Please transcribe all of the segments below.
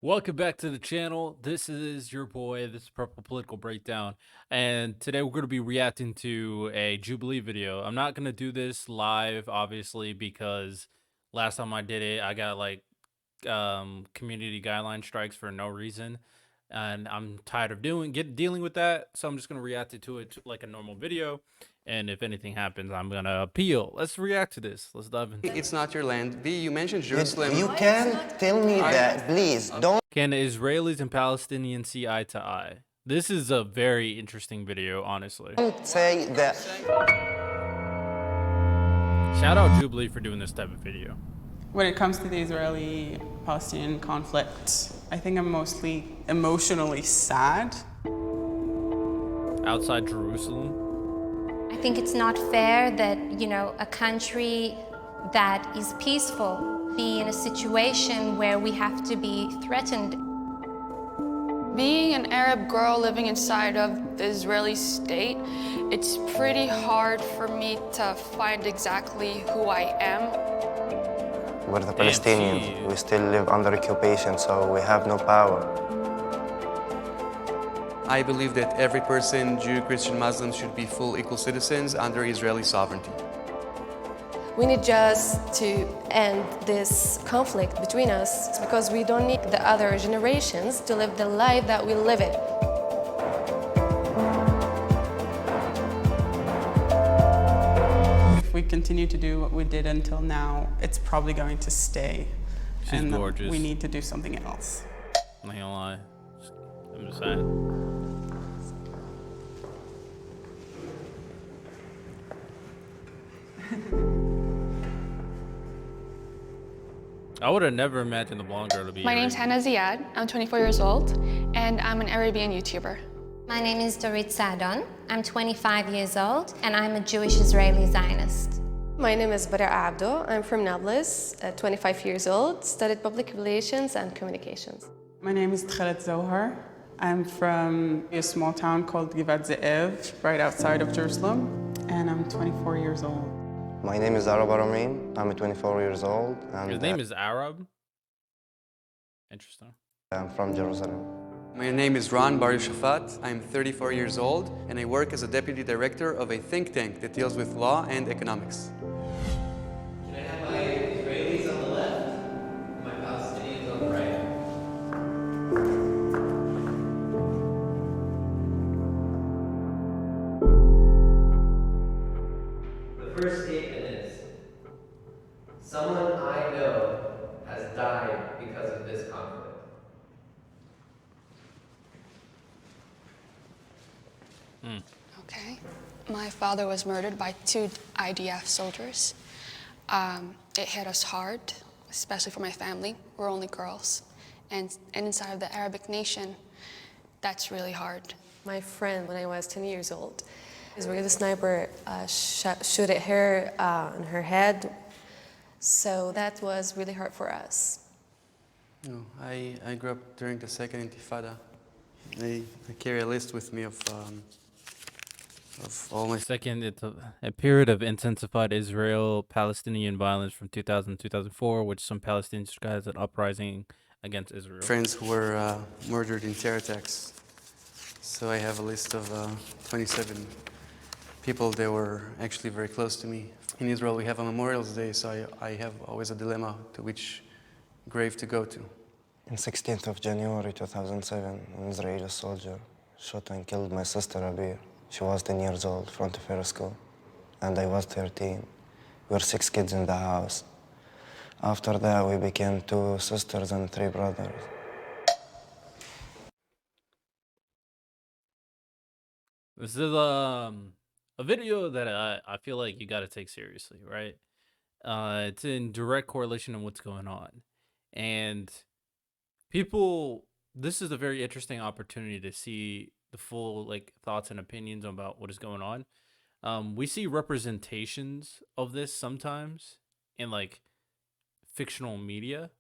Welcome back to the channel. This is your boy, this is Purple Political Breakdown, and today we're going to be reacting to a Jubilee video. I'm not going to do this live, obviously, because last time I did it, I got like community guideline strikes for no reason, and I'm tired of dealing with that, so I'm just going to react to it like a normal video, and if anything happens, I'm going to appeal. Let's react to this. Let's dive into it. It's not your land. B, you mentioned Jerusalem. You can't tell me that, please. Don't. Can Israelis and Palestinians see eye to eye? This is a very interesting video, honestly. Say that. Shout out Jubilee for doing this type of video. When it comes to the Israeli-Palestinian conflict, I think I'm mostly emotionally sad. Outside Jerusalem. I think it's not fair that, a country that is peaceful be in a situation where we have to be threatened. Being an Arab girl living inside of the Israeli state, it's pretty hard for me to find exactly who I am. We're the Palestinians. We still live under occupation, so we have no power. I believe that every person, Jew, Christian, Muslim, should be full equal citizens under Israeli sovereignty. We need just to end this conflict between us because we don't need the other generations to live the life that we live it. If we continue to do what we did until now, it's probably going to stay. She's gorgeous. We need to do something else. I'm not gonna lie. I'm just saying. I would have never imagined the blonde girl to be. My name's Hannah Ziad. I'm 24 years old, and I'm an Arabian YouTuber. My name is Dorit Sadon. I'm 25 years old, and I'm a Jewish Israeli Zionist. My name is Bara Abdo. I'm from Nablus, 25 years old, studied public relations and communications. My name is Khaled Zohar. I'm from a small town called Givat Ze'ev, right outside of Jerusalem, and I'm 24 years old. My name is Arab Aramin. I'm 24 years old. And His name is Arab. Interesting. I'm from Jerusalem. My name is Ron Bar Shafat. I'm 34 years old, and I work as a deputy director of a think tank that deals with law and economics. Can I have my Israelis on the left and my Palestinians on the right? The first statement is, someone I know has died because of this conflict. Okay. My father was murdered by 2 IDF soldiers. It hit us hard, especially for my family. We're only girls. And inside of the Arabic nation, that's really hard. My friend, when I was 10 years old, Israeli sniper shot at her on her head. So that was really hard for us. No, I grew up during the second Intifada. I carry a list with me of all my... Second, it's a period of intensified Israel-Palestinian violence from 2000 to 2004, which some Palestinians described as an uprising against Israel. friends who were murdered in terror attacks. So I have a list of 27 people that were actually very close to me. In Israel, we have a Memorial Day, so I have always a dilemma to which grave to go to. On 16th of January 2007, an Israeli soldier shot and killed my sister Abir. She was 10 years old, in front of her school, and I was 13. We were 6 kids in the house. After that, we became 2 sisters and 3 brothers. This is a video that I feel like you got to take seriously, right? It's in direct correlation to what's going on. And people, this is a very interesting opportunity to see the full like thoughts and opinions about what is going on. We see representations of this sometimes in like fictional media,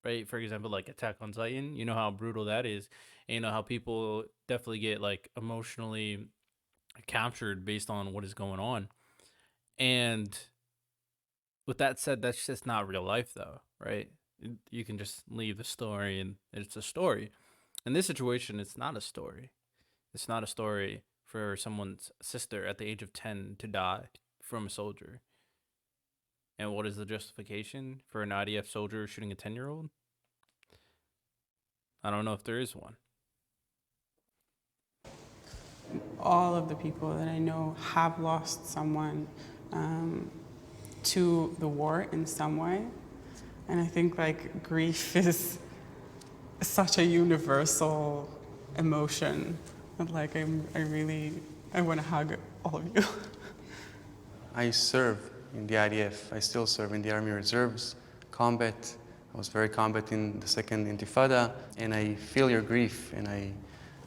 right? For example, like Attack on Titan, you know how brutal that is. And you know how people definitely get like emotionally captured based on what is going on. And with that said, that's just not real life though, right? You can just leave the story and it's a story. In this situation, it's not a story. It's not a story for someone's sister at the age of 10 to die from a soldier. And what is the justification for an IDF soldier shooting a 10-year-old? I don't know if there is one. All of the people that I know have lost someone to the war in some way. And I think like grief is such a universal emotion. And like I want to hug all of you. I serve in the IDF. I still serve in the Army Reserves, combat. I was very combat in the second Intifada, and I feel your grief, and I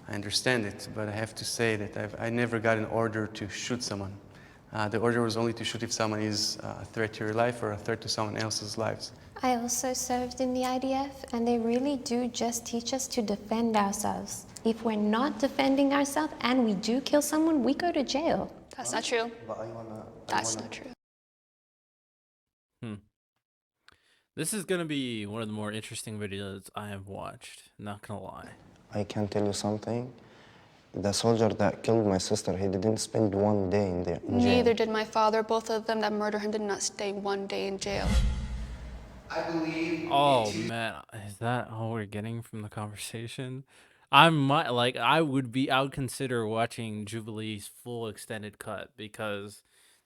understand it. But I have to say that I never got an order to shoot someone. The order was only to shoot if someone is a threat to your life or a threat to someone else's lives. I also served in the IDF, and they really do just teach us to defend ourselves. If we're not defending ourselves and we do kill someone, we go to jail. That's not true. But That's not true. This is going to be one of the more interesting videos I have watched, not going to lie. I can tell you something. The soldier that killed my sister, he didn't spend 1 day in jail. Neither did my father. Both of them that murdered him did not stay 1 day in jail. I believe. Oh man, is that all we're getting from the conversation? I would consider watching Jubilee's full extended cut, because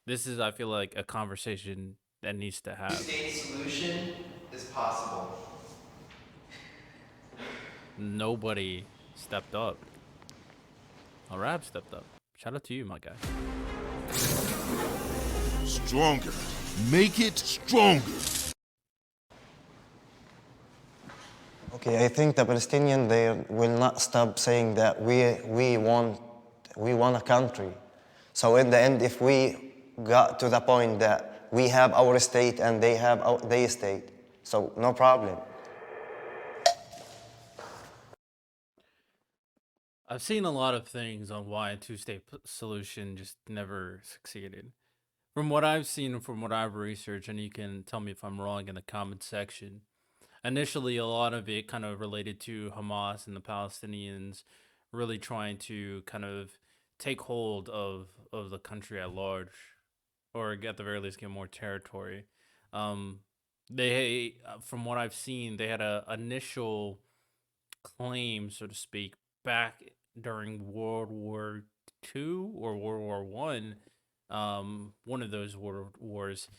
this is, I feel like, a conversation that needs to have. Two-state solution is possible. Nobody stepped up. Arab stepped up. Shout out to you, my guy. Stronger. Make it stronger. Okay, I think the Palestinians, they will not stop saying that we want a country. So in the end, if we got to the point that we have our state and they have their state, so no problem. I've seen a lot of things on why a two-state solution just never succeeded. From what I've seen and from what I've researched, and you can tell me if I'm wrong in the comment section, initially a lot of it kind of related to Hamas and the Palestinians really trying to kind of take hold of the country at large, or at the very least get more territory. They, from what I've seen, they had a initial claim, so to speak, back during World War II or World War One, one of those wars,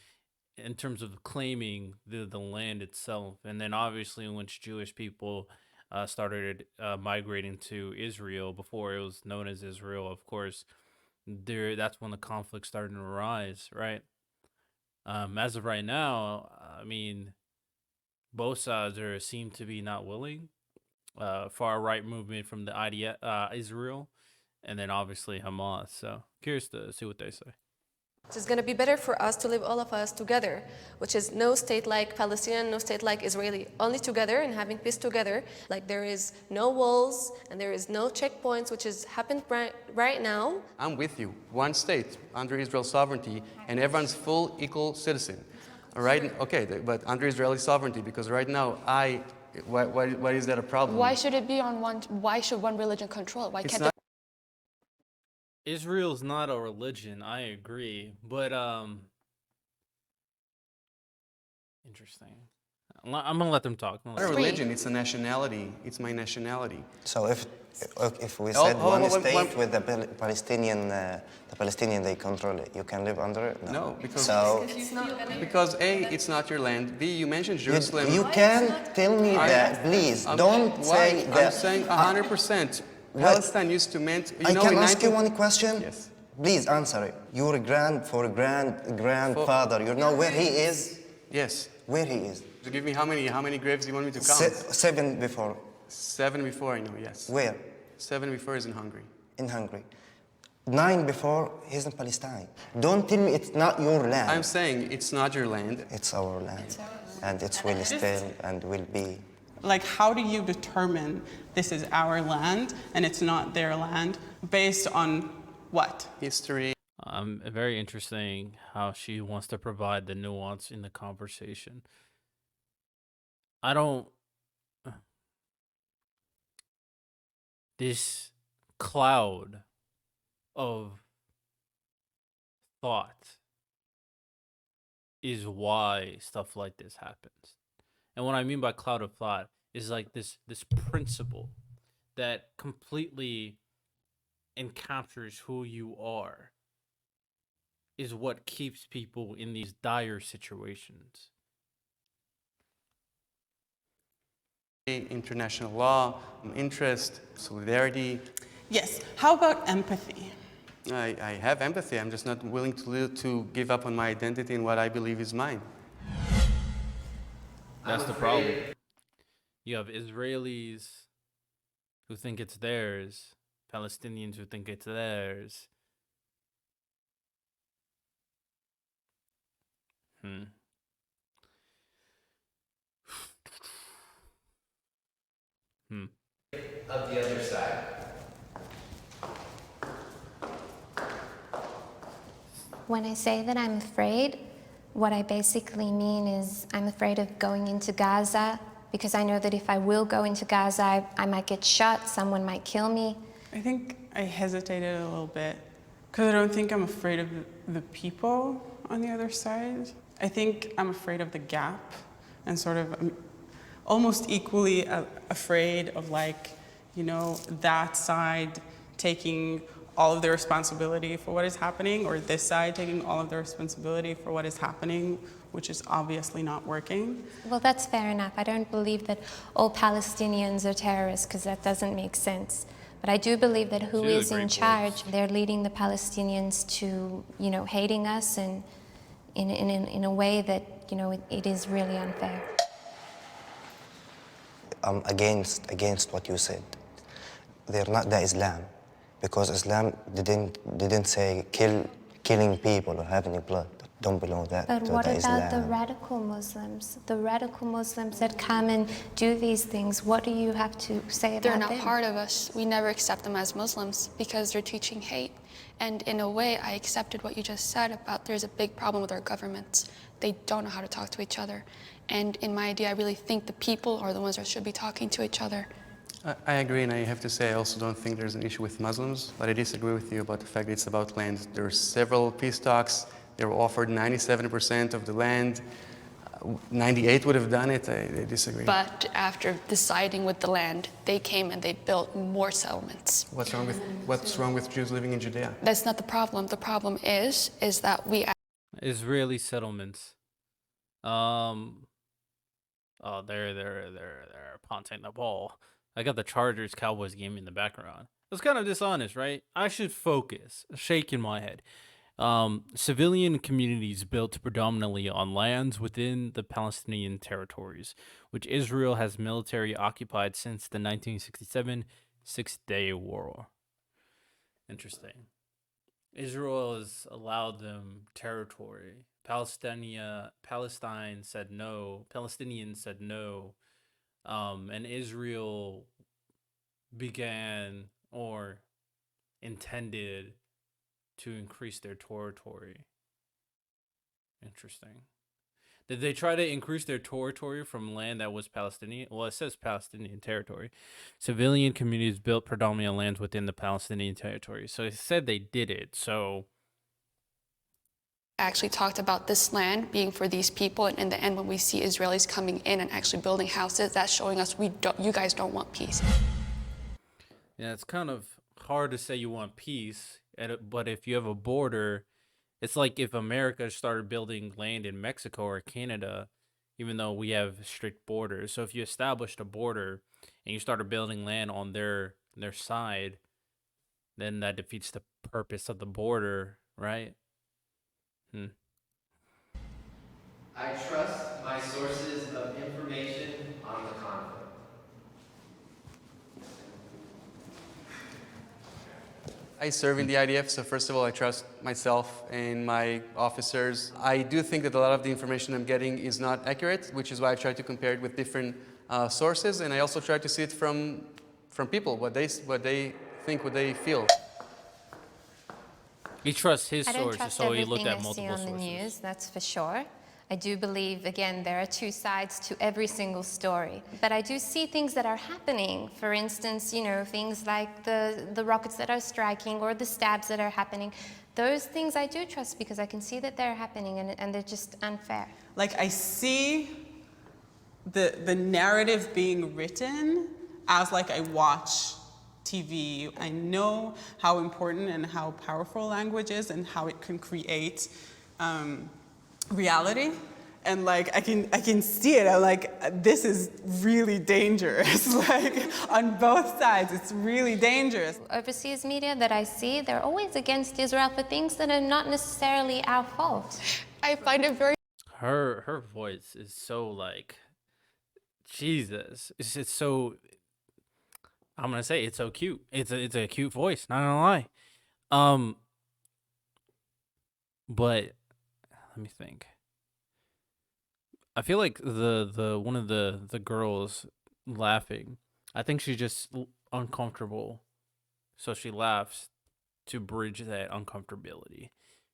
in terms of claiming the land itself. And then obviously once Jewish people started migrating to Israel, before it was known as Israel, of course, that's when the conflict started to rise, right? As of right now, I mean, both sides seem to be not willing. Far right movement from the IDF, Israel, and then obviously Hamas. So curious to see what they say. It's going to be better for us to live, all of us, together, which is no state like Palestinian, no state like Israeli, only together and having peace together. Like there is no walls and there is no checkpoints, which has happened right now. I'm with you. One state under Israel's sovereignty, and everyone's full equal citizen. All right? Okay, but under Israeli sovereignty, because right now why is that a problem? Why should it be on one? Why should one religion control it? Why can't Israel's not a religion, I agree, but interesting. I'm gonna let them talk. It's not a religion, it's a nationality. It's my nationality. So if we said one state with the Palestinian, they control it, you can live under it? No, because it's not your land. B, you mentioned Jerusalem. You can't tell me that, please. Don't say that. I'm saying 100%. Palestine used to mean. I can ask you one question? Yes. Please answer it. Your grandfather, you know where he is? Yes. Where he is? To give me how many graves you want me to count? 7 before. 7 before, I know, yes. Where? 7 before is in Hungary. In Hungary. 9 before, he's in Palestine. Don't tell me it's not your land. I'm saying it's not your land. It's our land. And it will still and will be. Like, how do you determine this is our land and it's not their land based on what? History. Very interesting how she wants to provide the nuance in the conversation. I don't. This cloud of thought is why stuff like this happens. And what I mean by cloud of thought is like this principle that completely encaptures who you are is what keeps people in these dire situations. International law, interest, solidarity. Yes. How about empathy? I have empathy. I'm just not willing to give up on my identity and what I believe is mine. That's the problem. You have Israelis who think it's theirs, Palestinians who think it's theirs. Hmm. Hmm. Of the other side. When I say that I'm afraid, what I basically mean is I'm afraid of going into Gaza because I know that if I will go into Gaza, I might get shot, someone might kill me. I think I hesitated a little bit because I don't think I'm afraid of the people on the other side. I think I'm afraid of the gap and sort of I'm almost equally afraid of that side taking all of the responsibility for what is happening or this side taking all of the responsibility for what is happening, which is obviously not working. Well, that's fair enough. I don't believe that all Palestinians are terrorists because that doesn't make sense. But I do believe that who is in charge, they're leading the Palestinians to, hating us and in a way that, it is really unfair. I'm against what you said. They're not the Islam, because Islam didn't say killing people or having blood. Don't belong that But to what the about Islam. the radical Muslims? The radical Muslims that come and do these things, what do you have to say about them? They're not part of us. We never accept them as Muslims because they're teaching hate. And in a way, I accepted what you just said about there's a big problem with our governments. They don't know how to talk to each other. And in my idea, I really think the people are the ones that should be talking to each other. I agree, and I have to say I also don't think there's an issue with Muslims, but I disagree with you about the fact that it's about land. There are several peace talks. They were offered 97% of the land. 98 would have done it. I disagree. But after deciding with the land, they came and they built more settlements. What's wrong with Jews living in Judea? That's not the problem. The problem is that we... Israeli settlements. Oh, they're punting the ball. I got the Chargers Cowboys game in the background. That's kind of dishonest, right? I should focus. Shaking my head. Civilian communities built predominantly on lands within the Palestinian territories, which Israel has military occupied since the 1967 Six-Day War. Interesting. Israel has allowed them territory. Palestine said no. Palestinians said no. And Israel began or intended to increase their territory. Interesting. Did they try to increase their territory from land that was Palestinian? Well, it says Palestinian territory. Civilian communities built predominantly on lands within the Palestinian territory. So it said they did it. So actually talked about this land being for these people, and in the end, when we see Israelis coming in and actually building houses, that's showing us you guys don't want peace. yeah, it's kind of hard to say you want peace, but if you have a border, it's like if America started building land in Mexico or Canada, even though we have strict borders. So if you established a border and you started building land on their side, then that defeats the purpose of the border, right? I trust my sources of information on the conflict. I serve in the IDF, so first of all, I trust myself and my officers. I do think that a lot of the information I'm getting is not accurate, which is why I try to compare it with different sources, and I also try to see it from people, what they think, what they feel. He trusts his I don't sources, trust so he everything looked at I see multiple on the sources. news, that's for sure. I do believe, again, there are two sides to every single story. But I do see things that are happening. For instance, you know, things like the rockets that are striking or the stabs that are happening. Those things I do trust because I can see that they're happening and they're just unfair. Like, I see the narrative being written as like I watch TV. I know how important and how powerful language is and how it can create reality. And like I can see it. I'm like, this is really dangerous. Like on both sides, it's really dangerous. Overseas media that I see, they're always against Israel for things that are not necessarily our fault. I find it very Her voice is so like Jesus. It's just so, I'm gonna say it's so cute. It's a cute voice, not gonna lie. But let me think. I feel like the one of the girls laughing, I think she's just uncomfortable, so she laughs to bridge that uncomfortability.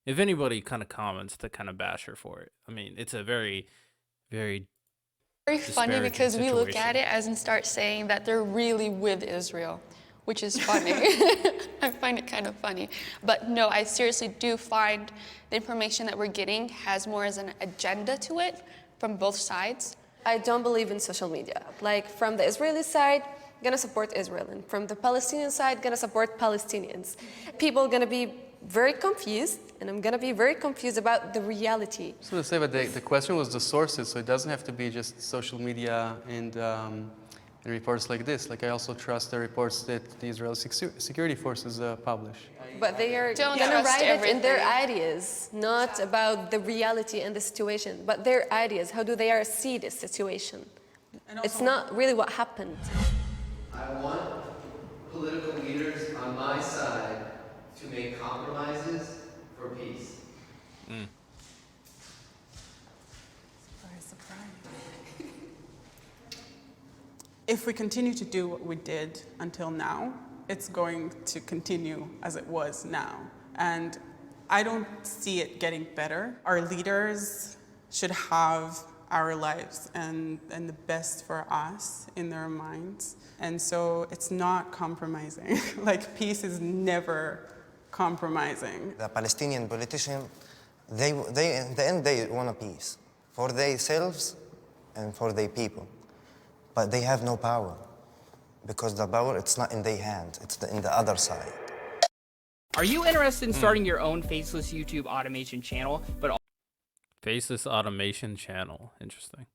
If anybody kind of comments to kind of bash her for it, I mean, it's a very, very funny because we look situation. at it as and start saying that they're really with Israel, which is funny. I find it kind of funny. But no, I seriously do find the information that we're getting has more as an agenda to it from both sides. I don't believe in social media. Like from the Israeli side, gonna support Israel, and from the Palestinian side, gonna support Palestinians. People gonna be very confused, and I'm gonna be very confused about the reality. I was going to say, but the question was the sources, so it doesn't have to be just social media and reports like this. Like I also trust the reports that the Israeli security forces publish. But they are Don't gonna trust write it in their everything. ideas, not about the reality and the situation, but their ideas. How do they see this situation? It's not really what happened. I want political leaders on my side to make compromises for peace. If we continue to do what we did until now, it's going to continue as it was now. And I don't see it getting better. Our leaders should have our lives and the best for us in their minds. And so it's not compromising. Like peace is never compromising. The Palestinian politicians, they in the end, they want a peace for themselves and for their people. But they have no power because the power, it's not in their hands, it's in the other side. Are you interested in starting your own faceless YouTube automation channel, but Faceless automation channel. Interesting.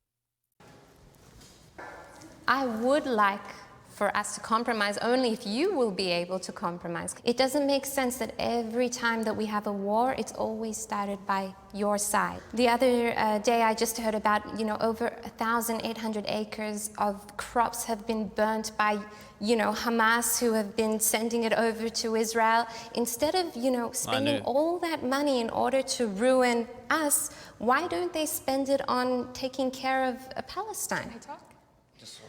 I would like for us to compromise only if you will be able to compromise. It doesn't make sense that every time that we have a war, it's always started by your side. The other day I just heard about, you know, over 1,800 acres of crops have been burnt by, you know, Hamas, who have been sending it over to Israel. Instead of, you know, spending all that money in order to ruin us, why don't they spend it on taking care of Palestine? Just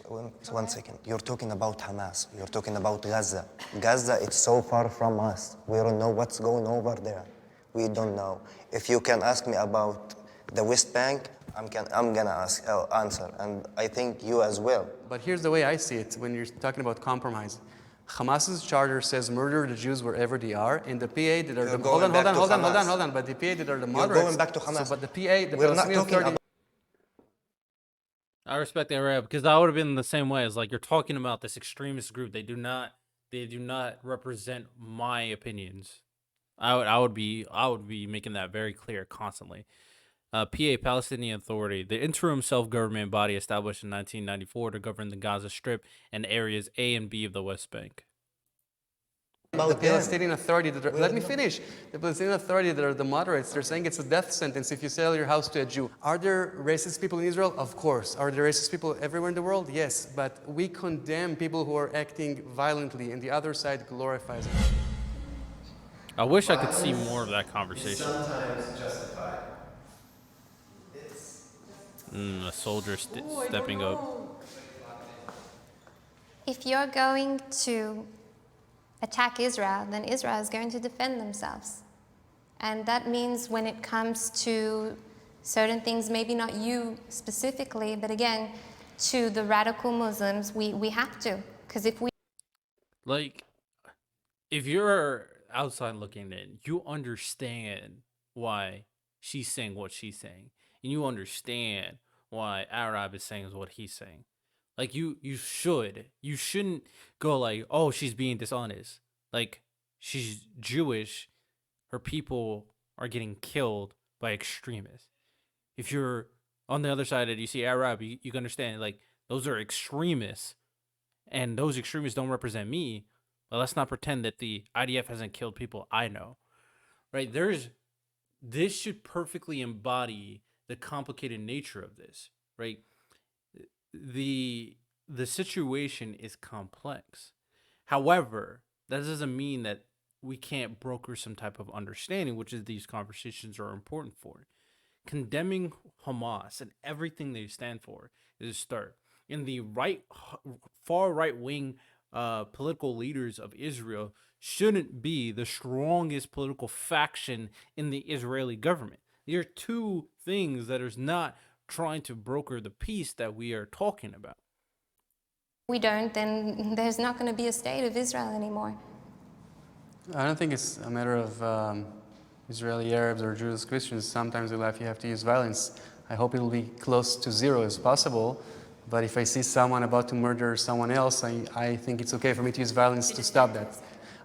one second. You're talking about Hamas. You're talking about Gaza. Gaza, it's so far from us. We don't know what's going over there. We don't know. If you can ask me about the West Bank, I'm gonna answer, and I think you as well. But here's the way I see it when you're talking about compromise. Hamas's charter says murder the Jews wherever they are, and the PA that are hold on. But the PA that are the moderates. You're going back to Hamas. So, but the PA, the We're not Palestinian talking Authority. about. I respect that, Arab, because I would have been the same way. As like you're talking about this extremist group. They do not represent my opinions. I would be making that very clear constantly. PA, Palestinian Authority, the interim self-government body established in 1994 to govern the Gaza Strip and areas A and B of the West Bank. The Palestinian Authority, let me finish. The Palestinian Authority that are the moderates, they're saying it's a death sentence if you sell your house to a Jew. Are there racist people in Israel? Of course. Are there racist people everywhere in the world? Yes. But we condemn people who are acting violently, and the other side glorifies it. I wish I could see more of that conversation. Sometimes justified. A soldier stepping up. If you're going to attack Israel, then Israel is going to defend themselves. And that means when it comes to certain things, maybe not you specifically, but again, to the radical Muslims, we have to. Because if we Like, if you're outside looking in, you understand why she's saying what she's saying, and you understand why Arab is saying what he's saying. Like, you shouldn't go like, oh, she's being dishonest. Like, she's Jewish, her people are getting killed by extremists. If you're on the other side and you see Arab, you can understand like those are extremists, and those extremists don't represent me. But let's not pretend that the IDF hasn't killed people I know, right? This should perfectly embody the complicated nature of this, right? The situation is complex. However, that doesn't mean that we can't broker some type of understanding, which is these conversations are important for. Condemning Hamas and everything they stand for is a start. And the far right wing political leaders of Israel shouldn't be the strongest political faction in the Israeli government. There are two things that is not trying to broker the peace that we are talking about. don't, then there's not going to be a state of Israel anymore. I don't think it's a matter of Israeli Arabs or Jews Christians. Sometimes in life you have to use violence. I hope it'll be close to zero as possible. But if I see someone about to murder someone else, I think it's okay for me to use violence to stop that.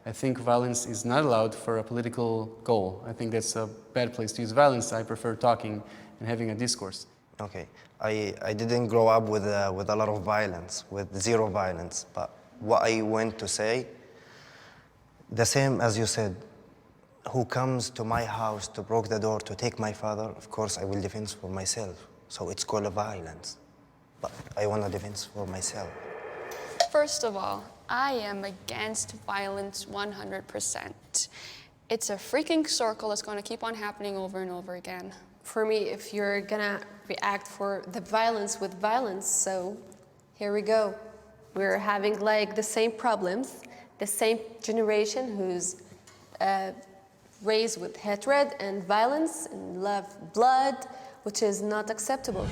I think violence is not allowed for a political goal. I think that's a bad place to use violence. I prefer talking and having a discourse. Okay, I didn't grow up with a lot of violence, with zero violence. But what I went to say, the same as you said, who comes to my house to break the door to take my father, of course I will defend for myself. So it's called a violence. But I want a defense for myself. First of all, I am against violence 100%. It's a freaking circle that's going to keep on happening over and over again. For me, if you're gonna react for the violence with violence, so here we go. We're having like the same problems, the same generation who's raised with hatred and violence and love blood, which is not acceptable.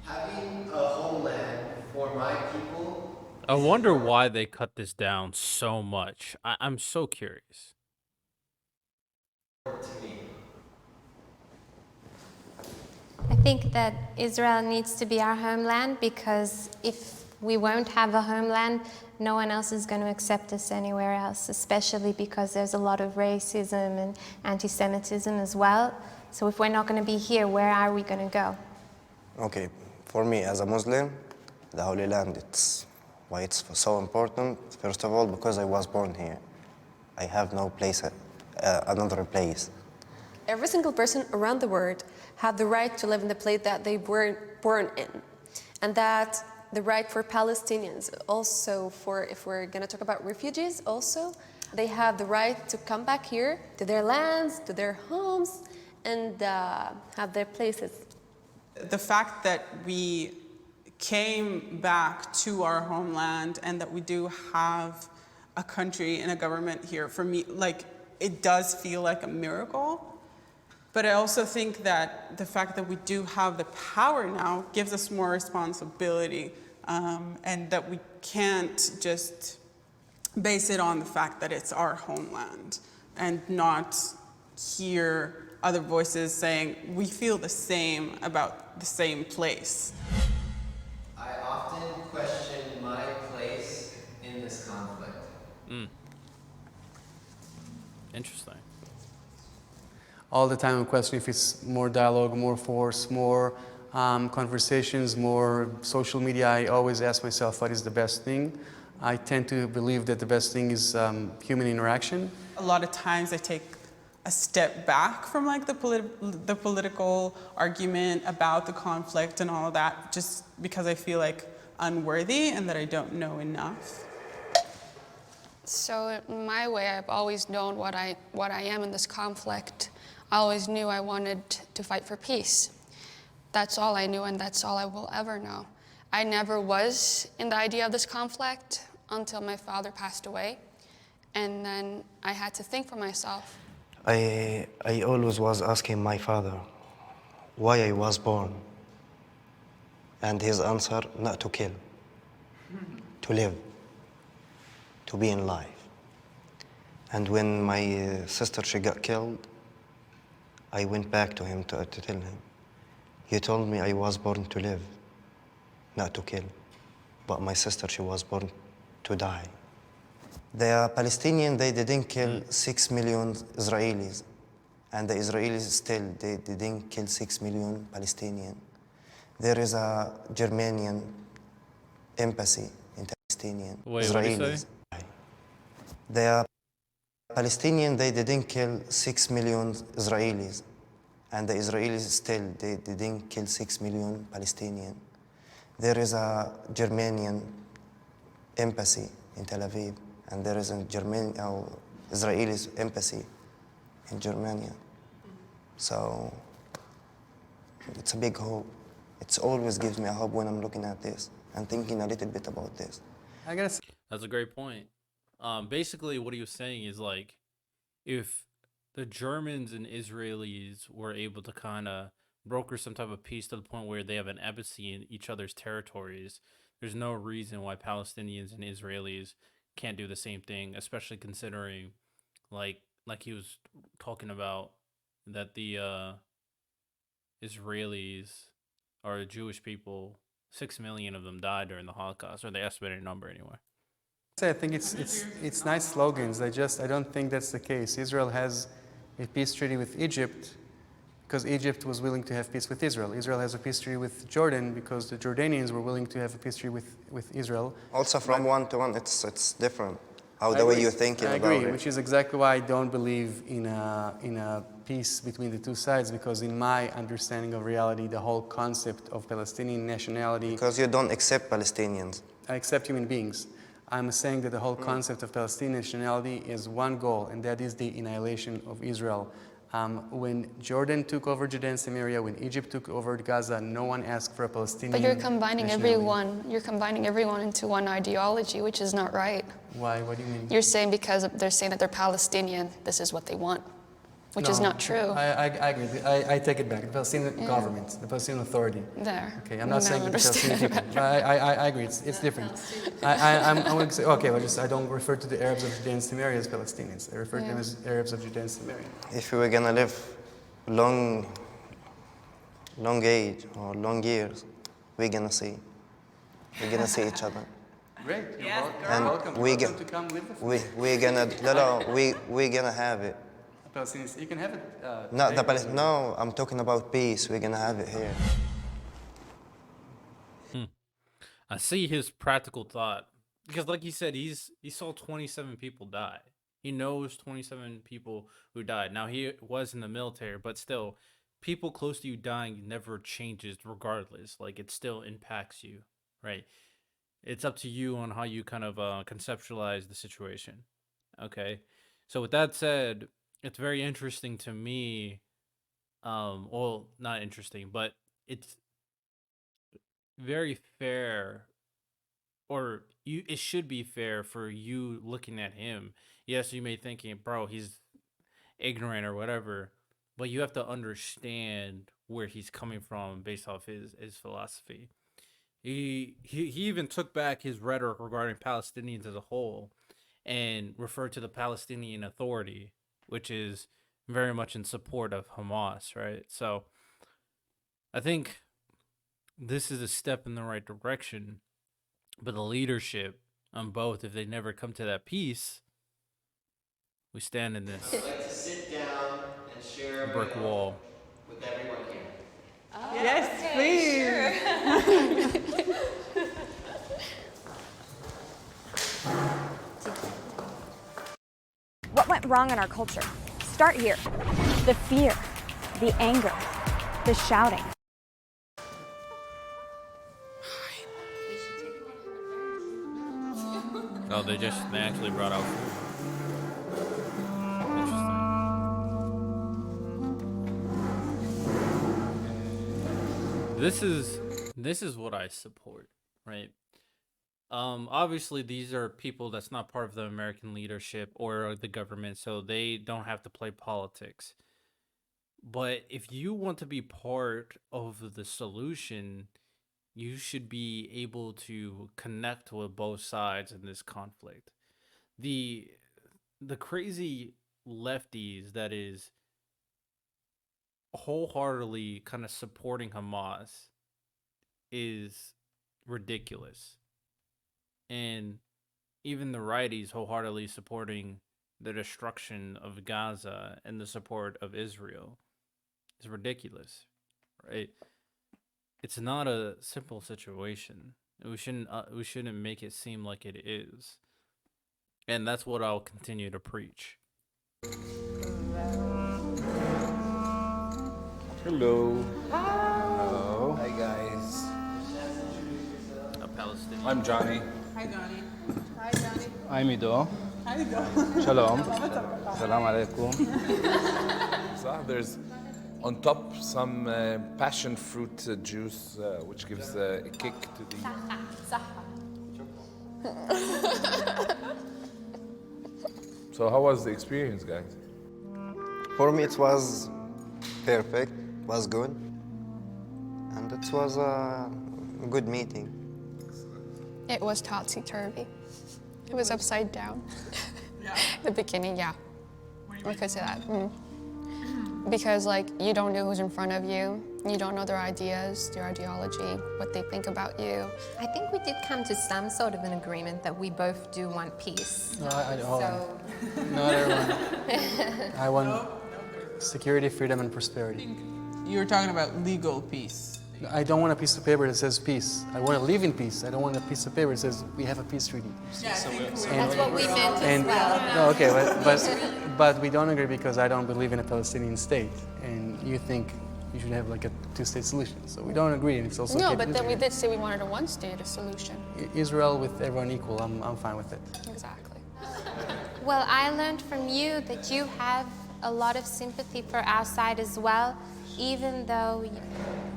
Having a homeland for my people. I wonder why they cut this down so much. I'm so curious. To me. I think that Israel needs to be our homeland, because if we won't have a homeland, no one else is going to accept us anywhere else, especially because there's a lot of racism and anti-Semitism as well. So if we're not going to be here, where are we going to go? Okay, for me as a Muslim, the Holy Land, why it's so important. First of all, because I was born here. I have no place, another place. Every single person around the world have the right to live in the place that they were born in. And that the right for Palestinians, also if we're gonna talk about refugees also, they have the right to come back here to their lands, to their homes, and have their places. The fact that we came back to our homeland and that we do have a country and a government here, for me, like, it does feel like a miracle. But I also think that the fact that we do have the power now gives us more responsibility, and that we can't just base it on the fact that it's our homeland and not hear other voices saying we feel the same about the same place. I often question my place in this conflict. Interesting. All the time I'm questioning if it's more dialogue, more force, more conversations, more social media. I always ask myself what is the best thing. I tend to believe that the best thing is human interaction. A lot of times I take a step back from like the political argument about the conflict and all of that, just because I feel like unworthy and that I don't know enough. So in my way, I've always known what I am in this conflict. I always knew I wanted to fight for peace. That's all I knew, and that's all I will ever know. I never was in the idea of this conflict until my father passed away, and then I had to think for myself. I always was asking my father, why I was born. And his answer, not to kill, to live, to be in life. And when my sister, she got killed, I went back to him to tell him, you told me I was born to live, not to kill. But my sister, she was born to die. The Palestinians, they didn't kill 6 million Israelis. And the Israelis still, they didn't kill 6 million Palestinians. There is a Germanian embassy in Palestinian, Wait, what did you say? Israelis. The Palestinians, they didn't kill 6 million Israelis. And the Israelis still, they didn't kill 6 million Palestinians. There is a Germanian embassy in Tel Aviv, and there is a Israeli embassy in Germany. So it's a big hope. It always gives me a hope when I'm looking at this and thinking a little bit about this. I gotta say, That's a great point. Basically, what he was saying is like, if the Germans and Israelis were able to kind of broker some type of peace to the point where they have an embassy in each other's territories, there's no reason why Palestinians and Israelis can't do the same thing, especially considering, like he was talking about, that the Israelis or the Jewish people, 6 million of them died during the Holocaust, or the estimated number anyway. I think it's nice slogans. I don't think that's the case. Israel has a peace treaty with Egypt because Egypt was willing to have peace with Israel. Israel has a peace treaty with Jordan because the Jordanians were willing to have a peace treaty with Israel. Also, from one to one, it's different. How the way you're thinking I about agree, it. which is exactly why I don't believe in a peace between the two sides, because in my understanding of reality, the whole concept of Palestinian nationality. Because you don't accept Palestinians. I accept human beings. I'm saying that the whole concept of Palestinian nationality is one goal, and that is the annihilation of Israel. When Jordan took over Judea and Samaria, when Egypt took over Gaza, no one asked for a Palestinian But you're combining nationality. you're combining everyone into one ideology, which is not right. Why? What do you mean? You're saying because they're saying that they're Palestinian, this is what they want, which is No, not true. I agree. I take it back. The Palestinian government, the Palestinian Authority. There. Okay, I'm not You saying don't that the Palestinian understand people. I agree. It's different. I'm going to say, okay, well, I don't refer to the Arabs of Judea and Samaria as Palestinians. I refer to them as Arabs of Judea and Samaria. If we were gonna live long age or long years, we're gonna see each other. Great. And welcome. Welcome to come live with me. we're gonna have it. Palestinians, you can have it. No, I'm talking about peace. We're gonna have it here. I see his practical thought, because like he said, he saw 27 people die. He knows 27 people who died. Now, he was in the military, but still, people close to you dying never changes regardless. Like, it still impacts you, right? It's up to you on how you kind of conceptualize the situation. Okay. So with that said, it's very interesting to me. Well, not interesting, but it's very fair, or it should be fair for you looking at him. Yes, you may thinking, bro, he's ignorant or whatever, but you have to understand where he's coming from based off his philosophy. He even took back his rhetoric regarding Palestinians as a whole and referred to the Palestinian Authority, which is very much in support of Hamas, right? So I think this is a step in the right direction, but the leadership on both, if they never come to that peace, we stand in this I'd like to sit down and share a brick meal wall. with everyone here. Yes, please. What went wrong in our culture? Start here. The fear, the anger, the shouting. Oh, they actually brought out food. Interesting. This is what I support, right? Obviously these are people that's not part of the American leadership or the government, so they don't have to play politics. But if you want to be part of the solution, you should be able to connect with both sides in this conflict. The the crazy lefties that is wholeheartedly kind of supporting Hamas is ridiculous. And even the righties wholeheartedly supporting the destruction of Gaza and the support of Israel is ridiculous, right? It's not a simple situation. We shouldn't make it seem like it is. And that's what I'll continue to preach. Hello. Hello. Hi guys. A Palestinian. I'm Johnny. Hi, Johnny. Hi, Johnny. I'm Ido. Hi, Ido. Shalom. Salam alaikum. So there's on top some passion fruit juice, which gives a kick to the. So how was the experience, guys? For me, it was perfect, was good, and it was a good meeting. It was topsy-turvy. It was upside down. The beginning, yeah. I could say that. Because like you don't know who's in front of you. You don't know their ideas, their ideology, what they think about you. I think we did come to some sort of an agreement that we both do want peace. No, hold on. So Not everyone. I want security, freedom, and prosperity. You were talking about legal peace. I don't want a piece of paper that says peace. I want to live in peace. I don't want a piece of paper that says we have a peace treaty. that's what we meant as well. No, okay, but we don't agree because I don't believe in a Palestinian state, and you think you should have like a two-state solution. So we don't agree, and it's also No, okay but to then we disagree. did say we wanted a one-state solution. Israel with everyone equal. I'm fine with it. Exactly. Well, I learned from you that you have a lot of sympathy for our side as well, even though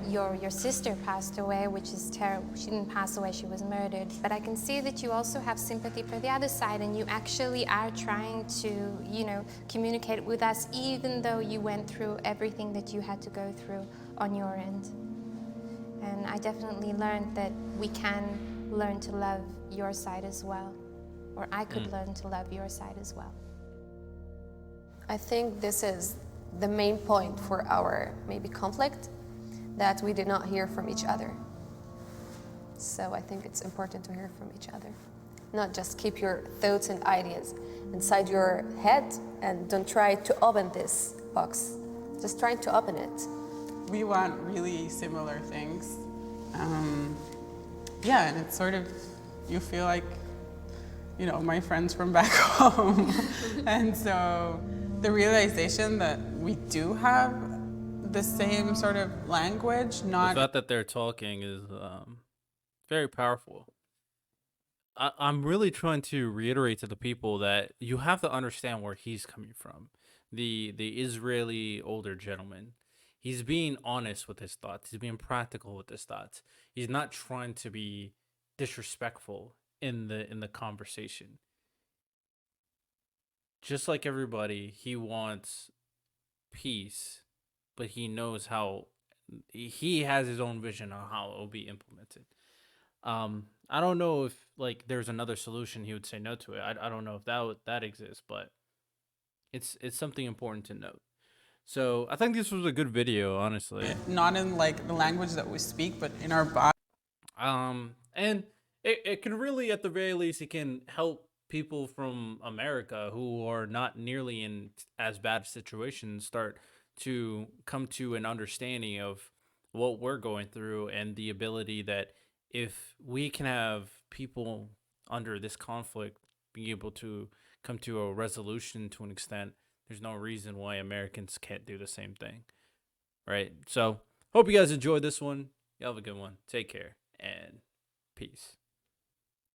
your sister passed away, which is terrible. She didn't pass away, she was murdered. But I can see that you also have sympathy for the other side, and you actually are trying to, communicate with us, even though you went through everything that you had to go through on your end. And I definitely learned that we can learn to love your side as well, or I could learn to love your side as well. I think this is the main point for our maybe conflict, that we did not hear from each other. So I think it's important to hear from each other. Not just keep your thoughts and ideas inside your head and don't try to open this box. Just trying to open it. We want really similar things. Yeah, and it's sort of, you feel like, my friends from back home. And so the realization that we do have the same sort of language, not... The fact that they're talking is very powerful. I'm really trying to reiterate to the people that you have to understand where he's coming from. The Israeli older gentleman. He's being honest with his thoughts. He's being practical with his thoughts. He's not trying to be disrespectful in the conversation. Just like everybody, he wants peace, but he knows how he has his own vision on how it will be implemented. I don't know if like there's another solution he would say no to it. I don't know if that exists, but it's something important to note. So I think this was a good video, honestly. Not in like the language that we speak, but in our body. And it can really, at the very least, it can help people from America who are not nearly in as bad situations start to come to an understanding of what we're going through, and the ability that if we can have people under this conflict being able to come to a resolution to an extent, there's no reason why Americans can't do the same thing, right? So hope you guys enjoyed this one. You have a good one. Take care and peace.